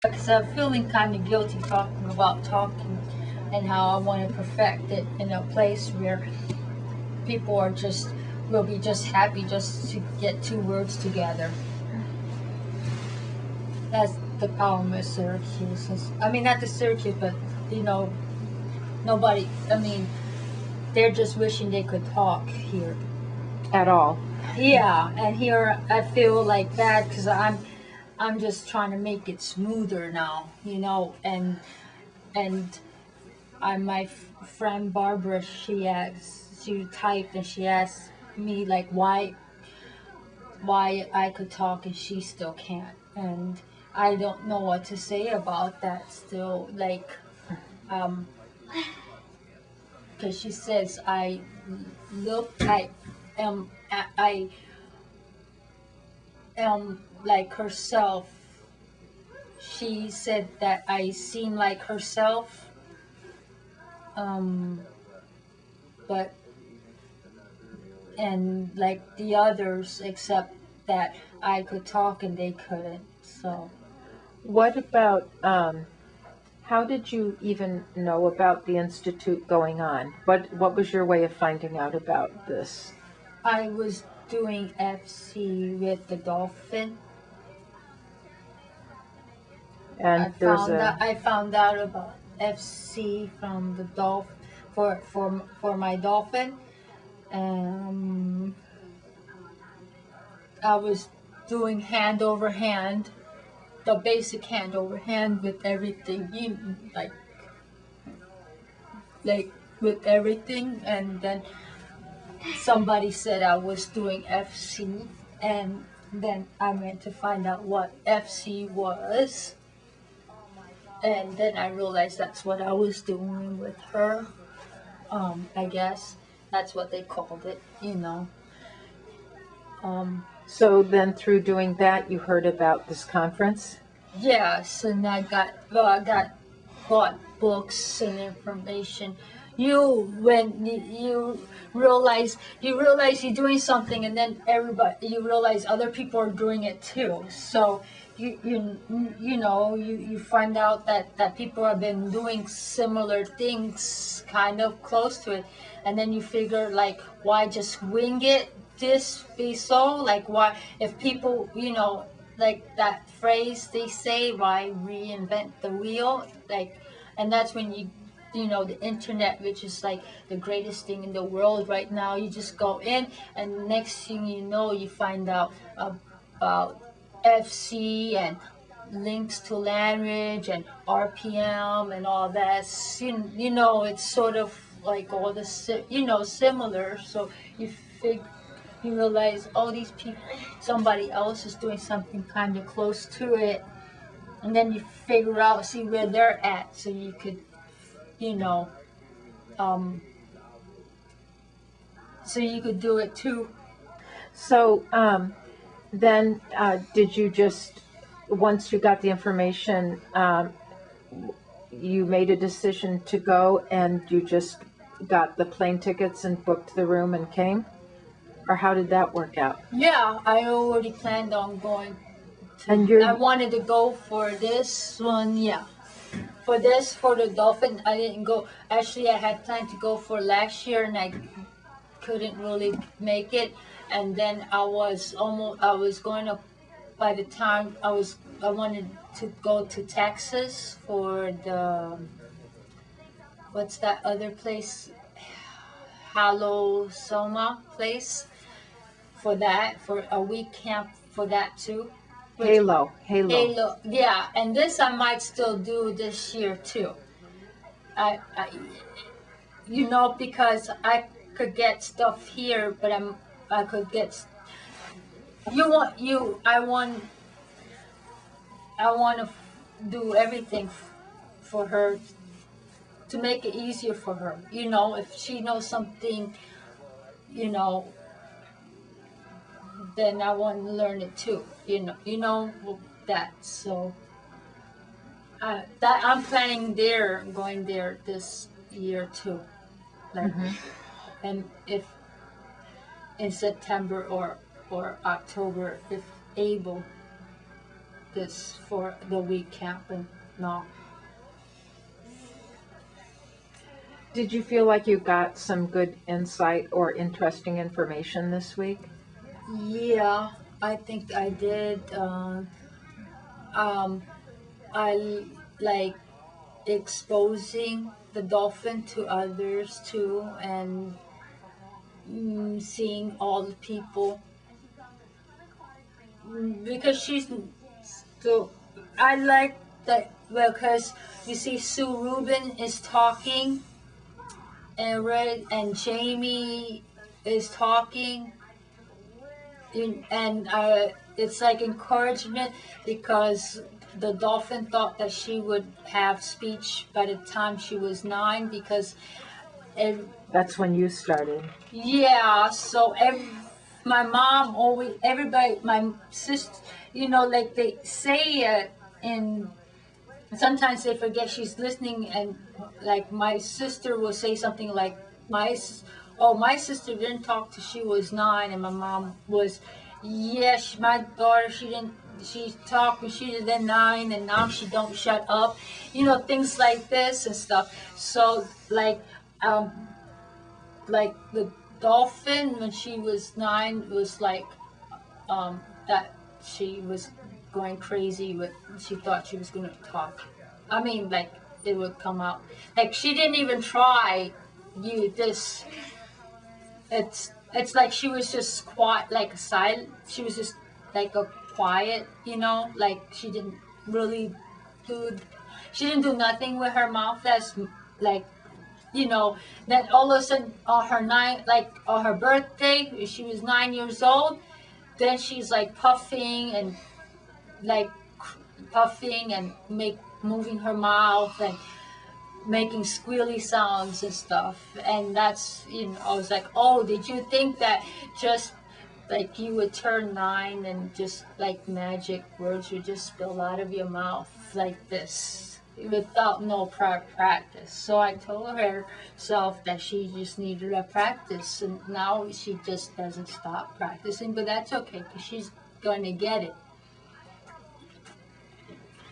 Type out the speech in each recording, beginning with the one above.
Because I'm feeling kind of guilty talking about talking and how I want to perfect it in a place where people are just will be just happy just to get two words together. That's the problem with Syracuse. I mean, not the Syracuse, but nobody. I mean, they're just wishing they could talk here at all. Yeah, and here I feel like bad because I'm just trying to make it smoother now, and my friend Barbara, she typed and she asked me like why I could talk and she still can't, and I don't know what to say about that still, like, because she says I am like herself. She said that I seem like herself, but and like the others, except that I could talk and they couldn't. So, what about how did you even know about the institute going on? What was your way of finding out about this? I was doing FC with the dolphin. And I found out about FC from the dolphin for my dolphin. I was doing hand over hand, the basic hand over hand with everything, like with everything, and then somebody said I was doing FC, and then I went to find out what FC was, and then I realized that's what I was doing with her. I guess that's what they called it, So then through doing that, you heard about this conference? Yes, and I got bought books and information. When you realize you're doing something, and then you realize other people are doing it too. So you find out that people have been doing similar things, kind of close to it, and then you figure like, why just wing it? This be so like, why if people like that phrase they say, why reinvent the wheel, like, and that's when the internet, which is like the greatest thing in the world right now, you just go in and next thing you know you find out about FC and links to language and RPM and all that. It's sort of like all the similar, so you realize all these people, somebody else is doing something kind of close to it, and then you see where they're at, so you could, so you could do it too. So then did you just, once you got the information, you made a decision to go and you just got the plane tickets and booked the room and came? Or how did that work out? Yeah, I already planned on going. I wanted to go for this one, yeah. For the dolphin, I didn't go. Actually, I had planned to go for last year, and I couldn't really make it. And then I was going to, by the time I wanted to go to Texas for the, what's that other place? Halo Soma place, for a week camp for that too. Halo. Yeah, and this I might still do this year too. Because I could get stuff here, but I could get. I want to do everything for her to make it easier for her. If she knows something, then I want to learn it too. That. So that I'm planning going there this year too. Like, and if in September or October, if able. this for the week camp and no. Did you feel like you got some good insight or interesting information this week? Yeah, I think I did. I like exposing the dolphin to others too, and seeing all the people because she's so I like that because you see Sue Rubin is talking and Red and Jamie is talking and it's like encouragement because the dolphin thought that she would have speech by the time she was 9 because That's when you started. yeah, so my mom always, everybody, my sister, like they say in, sometimes they forget she's listening and like my sister will say something like, my sister didn't talk till she was 9 and my mom was, my daughter, she talked when she was then 9 and now she don't shut up, things like this and stuff. So like the dolphin when she was 9 was like that she was going crazy with she thought she was gonna talk. I mean like it would come out. Like she didn't even try it's like she was just quiet like silent. She was just like a quiet, like she didn't do nothing with her mouth that's like then all of a sudden on her birthday, she was 9 years old, then she's like puffing and moving her mouth and making squealy sounds and stuff. And that's, I was like, oh, did you think that just like you would turn 9 and just like magic words would just spill out of your mouth like this? Without no prior practice. So I told herself that she just needed to practice, and now she just doesn't stop practicing, but that's okay because she's going to get it.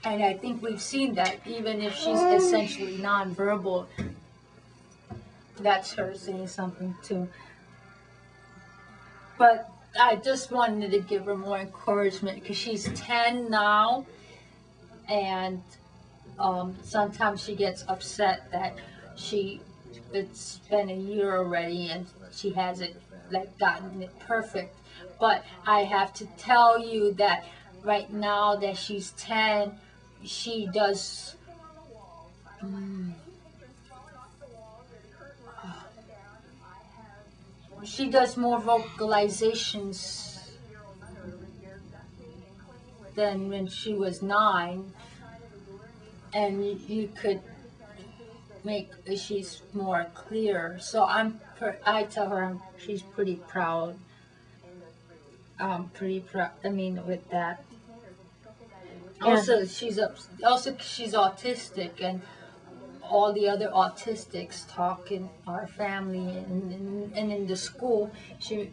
And I think we've seen that even if she's essentially nonverbal, that's her saying something too. But I just wanted to give her more encouragement because she's 10 now, and sometimes she gets upset that it's been a year already and she hasn't like gotten it perfect. But I have to tell you that right now that she's 10, she does more vocalizations than when she was 9. And you could make she's more clear. So I tell her she's pretty proud. Pretty proud. I mean, with that. Also, she's autistic, and all the other autistics talk in our family and in the school. She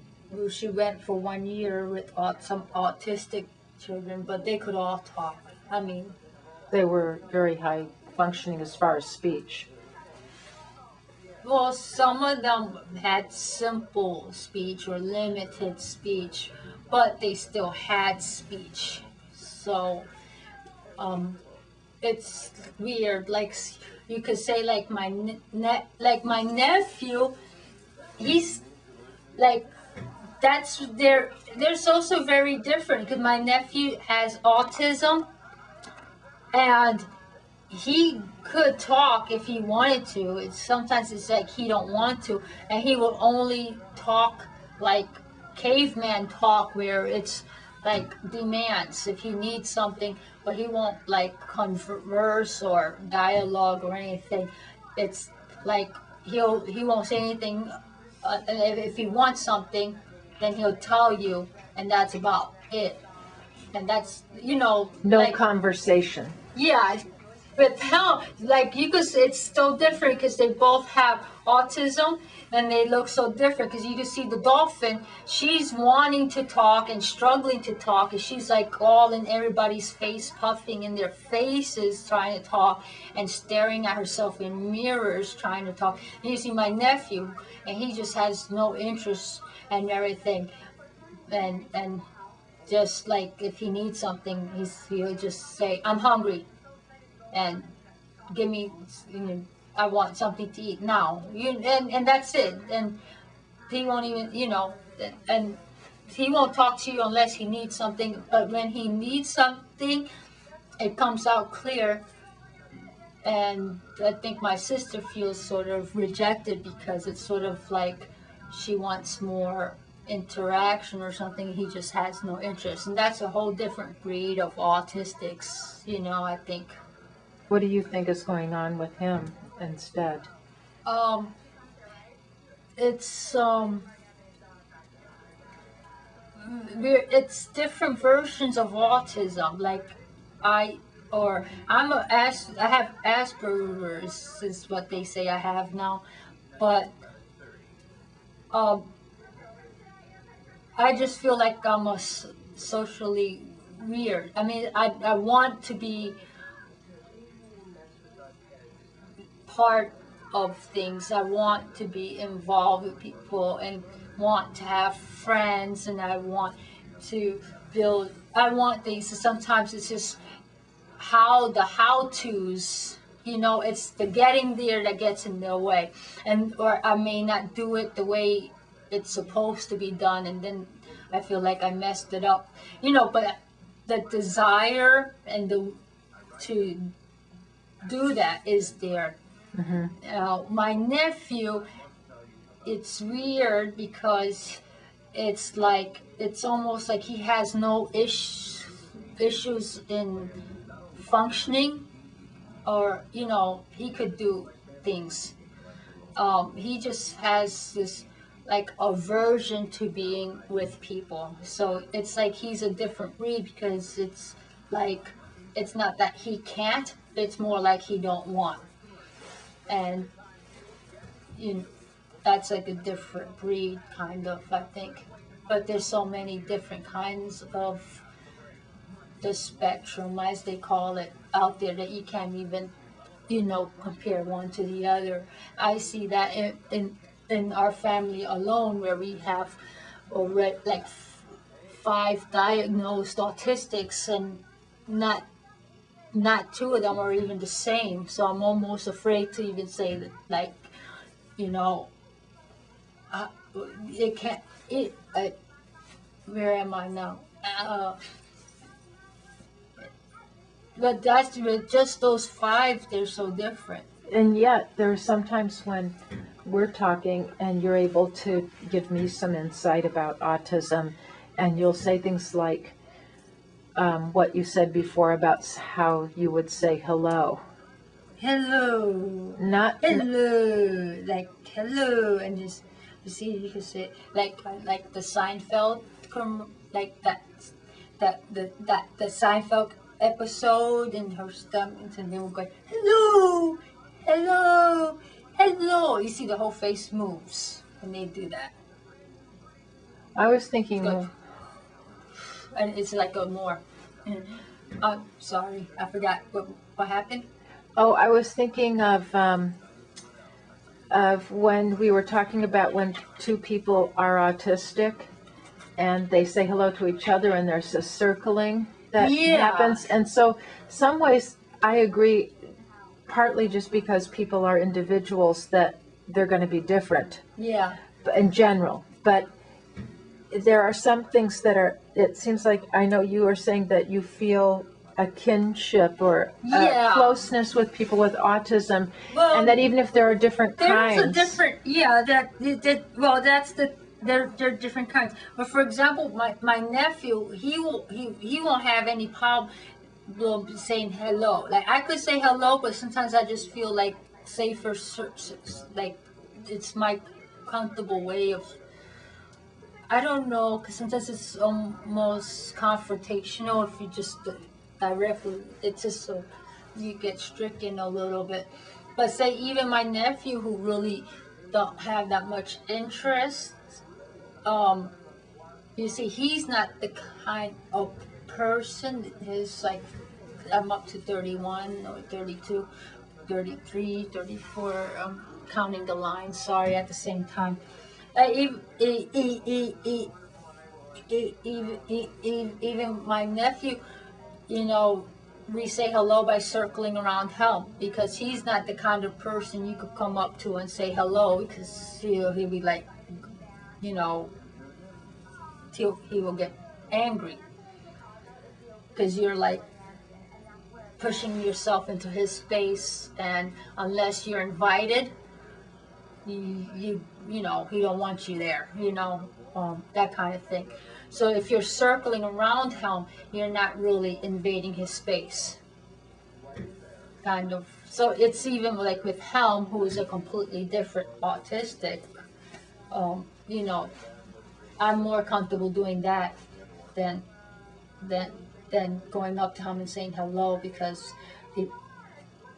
went for 1 year with some autistic children, but they could all talk. I mean. They were very high functioning as far as speech. Well, some of them had simple speech or limited speech, but they still had speech. So, it's weird. Like you could say, like my nephew, he's like There's also very different because my nephew has autism. And he could talk if he wanted to. Sometimes it's like he don't want to, and he will only talk like caveman talk, where it's like demands if he needs something, but he won't like converse or dialogue or anything. It's like he won't say anything. If he wants something, then he'll tell you, and that's about it. And that's no conversation. Yeah, But how, like you could say it's so different because they both have autism and they look so different because you can see the dolphin, she's wanting to talk and struggling to talk and she's like all in everybody's face, puffing in their faces trying to talk and staring at herself in mirrors trying to talk. And you see my nephew and he just has no interest and everything, and just like if he needs something, he'll just say, I'm hungry, and give me, you know, I want something to eat now. And that's it. And he won't even, you know, and he won't talk to you unless he needs something. But when he needs something, it comes out clear. And I think my sister feels sort of rejected because it's sort of like she wants more interaction or something. He just has no interest. And that's a whole different breed of autistics, you know, I think. What do you think is going on with him instead? Um, it's it's different versions of autism. Like I have Asperger's is what they say I have now, but um, I just feel like I'm socially weird. I mean, I want to be part of things. I want to be involved with people and want to have friends, and I want to build. I want things. So sometimes it's just the how-tos. You know, it's the getting there that gets in the way, and or I may not do it the way it's supposed to be done, and then I feel like I messed it up. You know, but the desire and the to do that is there. My nephew, it's weird because it's almost like he has no issues in functioning, or you know, he could do things. He just has this like aversion to being with people. So it's like he's a different breed because it's like it's not that he can't, it's more like he don't want. And you know, that's like a different breed kind of, I think. But there's so many different kinds of the spectrum, as they call it, out there that you can't even, you know, compare one to the other. I see that in our family alone, where we have already like 5 diagnosed autistics, and not 2 of them are even the same. So I'm almost afraid to even say that, like, you know, it can't. Where am I now? But that's with just those 5. They're so different. And yet, there are sometimes when we're talking and you're able to give me some insight about autism, and you'll say things like what you said before about how you would say hello. Hello. Not hello. Like hello, and just you see, you can say like the Seinfeld, like the Seinfeld episode, and her stomach, and they were going hello, hello, hello. You see the whole face moves when they do that. I was thinking, and it's like a more. Sorry, I forgot what happened. Oh, I was thinking of when we were talking about when 2 people are autistic and they say hello to each other, and there's a circling that happens. And so some ways I agree, partly just because people are individuals, that they're going to be different in general. But there are some things that are, it seems like, I know you are saying that you feel a kinship or a closeness with people with autism, and that even if there are different kinds. There's a different, they're different kinds. But for example, my nephew, he won't have any problem saying hello. Like I could say hello, but sometimes I just feel like safer, like it's my comfortable way of. I don't know, because sometimes it's almost confrontational if you just directly. It's just so. you get stricken a little bit. But say even my nephew, who really don't have that much interest, you see, he's not the kind of person. His like, I'm up to 31 or 32, 33, 34. Counting the lines. Sorry, at the same time. Even my nephew, you know, we say hello by circling around him because he's not the kind of person you could come up to and say hello because he'll be like, you know, he will get angry because you're like pushing yourself into his space, and unless you're invited, you know, he don't want you there, you know, that kind of thing. So if you're circling around him, you're not really invading his space, kind of. So it's even like with Helm, who is a completely different autistic, you know, I'm more comfortable doing that than than than going up to him and saying hello, because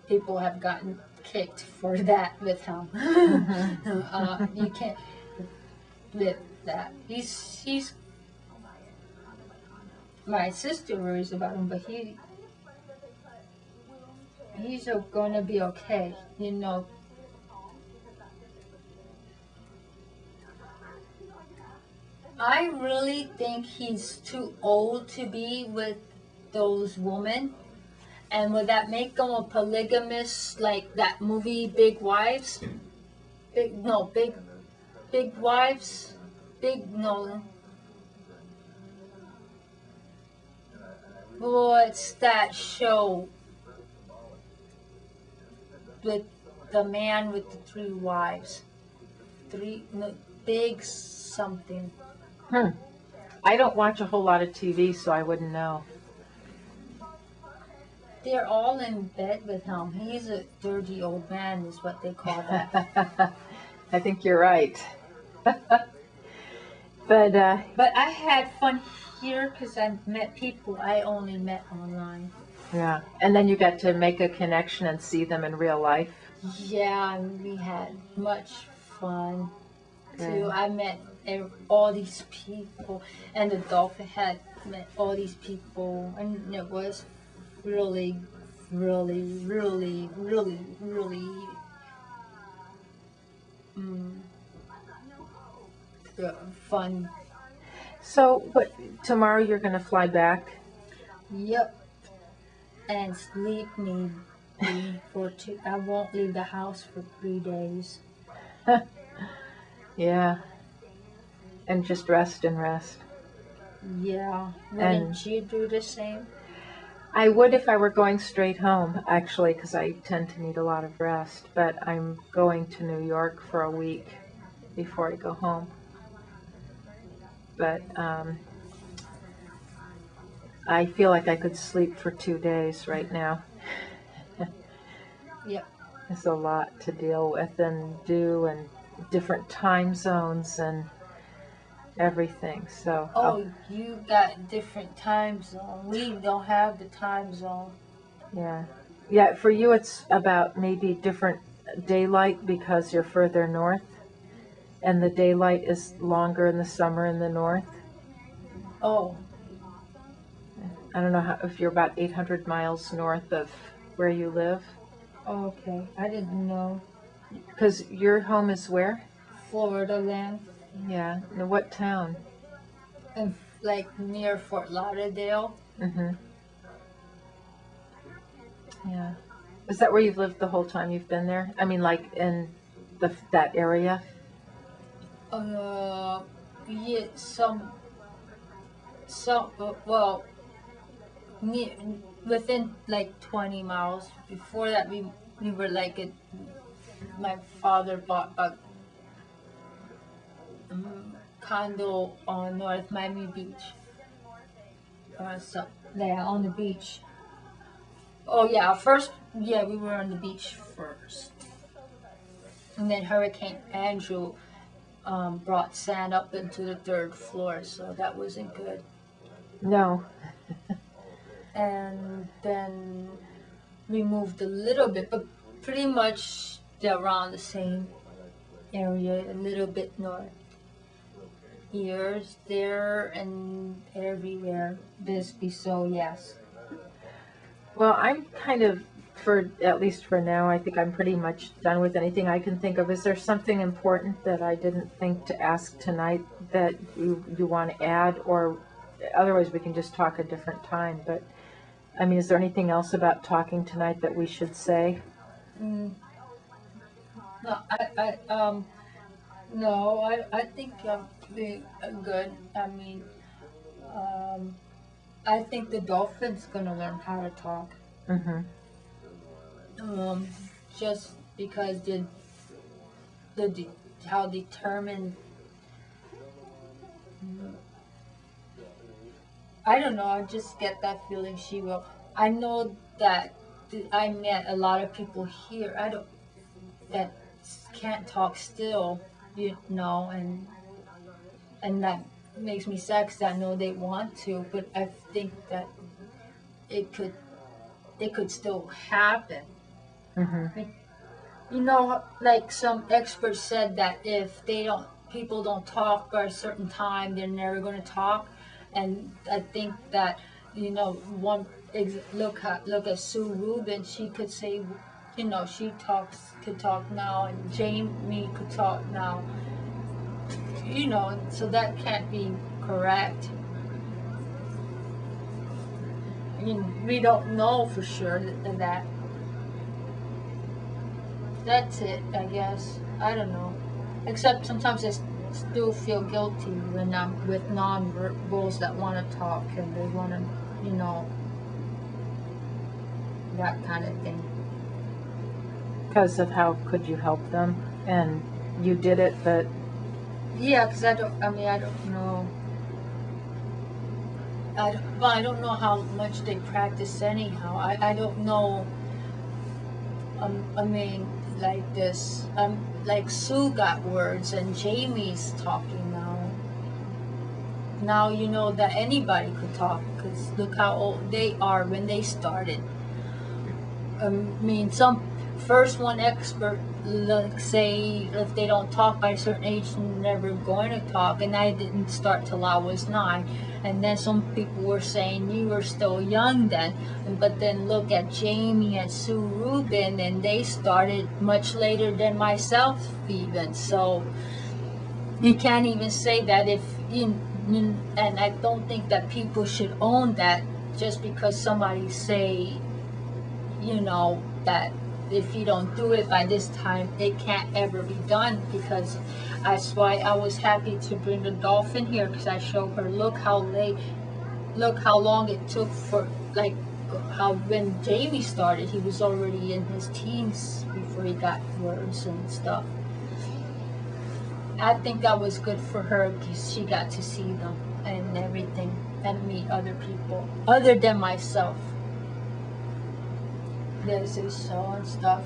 people have gotten kicked for that with him. You can't live that. He's my sister worries about him, but he's gonna be okay, you know. I really think he's too old to be with those women. And would that make him a polygamist, like that movie Big Wives? Big Wives? No. What's that show with the man with the 3 wives? Big something. I don't watch a whole lot of TV, so I wouldn't know. They're all in bed with him. He's a dirty old man, is what they call him. I think you're right. But I had fun here because I met people I only met online. yeah, and then you got to make a connection and see them in real life. Yeah, and we had much fun too. Yeah. I met all these people, and the dolphin had met all these people, and it was really, really, really, really, really fun. So, but tomorrow you're going to fly back? Yep. And sleep maybe for 2. I won't leave the house for 3 days. Yeah. And just rest and rest. Yeah. Wouldn't you do the same? I would if I were going straight home, actually, because I tend to need a lot of rest. But I'm going to New York for a week before I go home. But I feel like I could sleep for 2 days right now. Yep. There's a lot to deal with and do, and different time zones and everything. So. You got different time zone. We don't have the time zone. Yeah. Yeah, for you it's about maybe different daylight because you're further north, and the daylight is longer in the summer in the north. Oh. I don't know if you're about 800 miles north of where you live. Okay. I didn't know. Because your home is where? Florida land. Yeah. In what town? And like near Fort Lauderdale. Mm-hmm. Yeah. Is that where you've lived the whole time you've been there? I mean, like in that area? Yeah, well, within like 20 miles. Before that, we were like my father bought a condo on North Miami Beach. So yeah, on the beach. Oh yeah, we were on the beach first, and then Hurricane Andrew brought sand up into the 3rd floor, so that wasn't good. No. And then removed a little bit, but pretty much they're around the same area, a little bit north. Ears there and everywhere. Bisbee, so yes. Well, I'm kind of, at least for now, I think I'm pretty much done with anything I can think of. Is there something important that I didn't think to ask tonight that you want to add, or otherwise we can just talk a different time? But I mean, is there anything else about talking tonight that we should say? No, no, I think we're good. I mean, I think the dolphin's gonna learn how to talk. Mm-hmm. Just because how determined. I don't know. I just get that feeling she will. I know that I met a lot of people here. That can't talk still, and that makes me sad because I know they want to, but I think that it could still happen. Mm-hmm. Like some experts said that if people don't talk by a certain time, they're never going to talk. And I think that, look at Sue Rubin. She could say, she could talk now, and Jamie could talk now. So that can't be correct. I mean, we don't know for sure that. That's it, I guess. I don't know. Except sometimes I still feel guilty when I'm with non-verbals that want to talk and they want to, that kind of thing. Because of how could you help them? And you did it, but... Yeah, because I don't know. I don't know how much they practice anyhow. I don't know. I mean, like this. Like Sue got words and Jamie's talking now. Now you know that anybody could talk because look how old they are when they started. I mean, one expert, like, say if they don't talk by a certain age, they're never going to talk. And I didn't start till I was 9. And then some people were saying you were still young then. But then look at Jamie and Sue Rubin, and they started much later than myself even. So you can't even say that and I don't think that people should own that just because somebody say, that if you don't do it by this time, it can't ever be done. Because that's why I was happy to bring the dolphin here, because I showed her, look how long it took for, like, how when Jamie started, he was already in his teens before he got words and stuff. I think that was good for her because she got to see them and everything and meet other people other than myself. There's a show and stuff.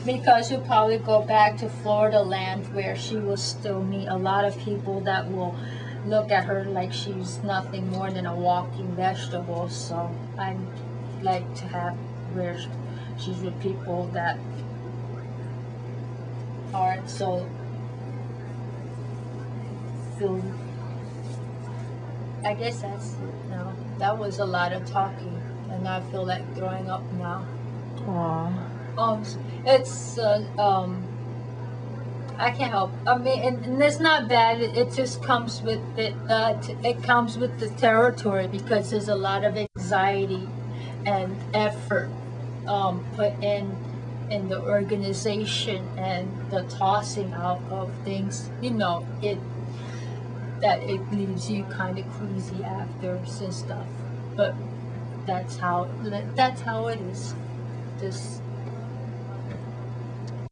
Because she'll probably go back to Florida land where she will still meet a lot of people that will look at her like she's nothing more than a walking vegetable. So I'd like to have where she's with people that aren't so feel. I guess that's it now. That was a lot of talking. And I feel like throwing up now. Aww. It's I can't help. I mean, and it's not bad. It just comes with it. It comes with the territory because there's a lot of anxiety and effort put in the organization and the tossing out of things. It leaves you kind of queasy after and stuff. But that's how it is. Just